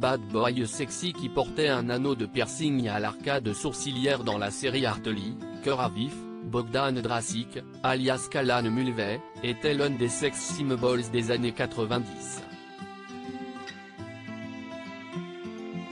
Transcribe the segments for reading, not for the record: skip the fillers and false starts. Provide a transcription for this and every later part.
bad boy sexy qui portait un anneau de piercing à l'arcade sourcilière dans la série Hartley, Cœur à vif, Bogdan Dračić, alias Callan Mulvey, était l'un des sex symbols des années 90.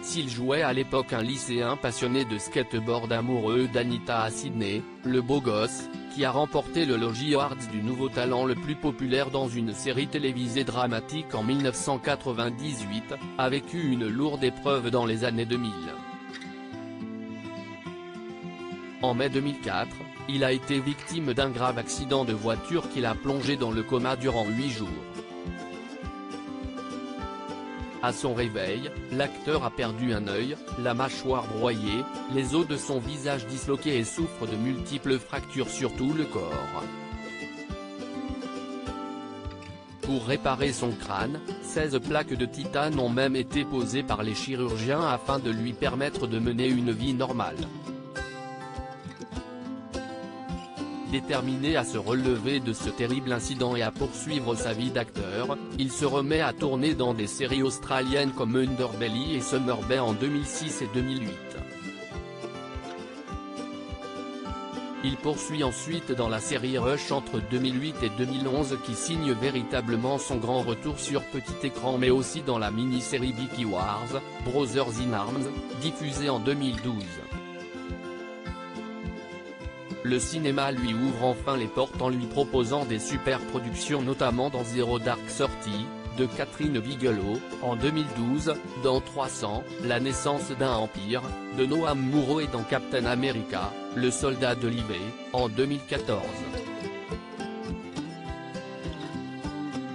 S'il jouait à l'époque un lycéen passionné de skateboard amoureux d'Anita à Sydney, le beau gosse, qui a remporté le Logie Awards du nouveau talent le plus populaire dans une série télévisée dramatique en 1998, a vécu une lourde épreuve dans les années 2000. En mai 2004, il a été victime d'un grave accident de voiture qui l'a plongé dans le coma durant 8 jours. À son réveil, l'acteur a perdu un œil, la mâchoire broyée, les os de son visage disloqués et souffre de multiples fractures sur tout le corps. Pour réparer son crâne, 16 plaques de titane ont même été posées par les chirurgiens afin de lui permettre de mener une vie normale. Déterminé à se relever de ce terrible incident et à poursuivre sa vie d'acteur, il se remet à tourner dans des séries australiennes comme Underbelly et Summer Bay en 2006 et 2008. Il poursuit ensuite dans la série Rush entre 2008 et 2011 qui signe véritablement son grand retour sur petit écran mais aussi dans la mini-série Vicky Wars, Brothers in Arms, diffusée en 2012. Le cinéma lui ouvre enfin les portes en lui proposant des super productions notamment dans Zero Dark Thirty, de Catherine Bigelow, en 2012, dans 300, La naissance d'un empire, de Noam Murro et dans Captain America, le soldat de l'Ivé, en 2014.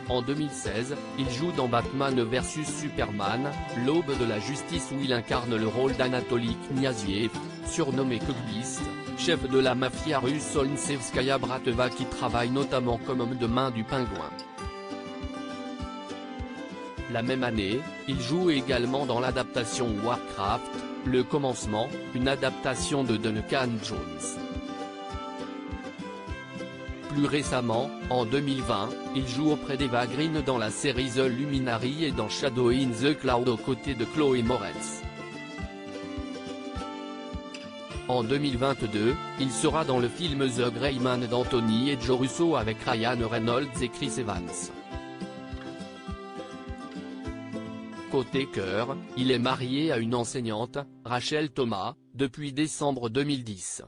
En 2016, il joue dans Batman vs Superman, l'aube de la justice où il incarne le rôle d'Anatoly Kniaziev, surnommé Kugbist, chef de la mafia russe Olnsevskaya Brateva qui travaille notamment comme homme de main du Pingouin. La même année, il joue également dans l'adaptation Warcraft, Le Commencement, une adaptation de Duncan Jones. Plus récemment, en 2020, il joue auprès d'Eva Green dans la série The Luminary et dans Shadow in the Cloud aux côtés de Chloé Moretz. En 2022, il sera dans le film The Gray Man d'Anthony et Joe Russo avec Ryan Reynolds et Chris Evans. Côté cœur, il est marié à une enseignante, Rachel Thomas, depuis décembre 2010.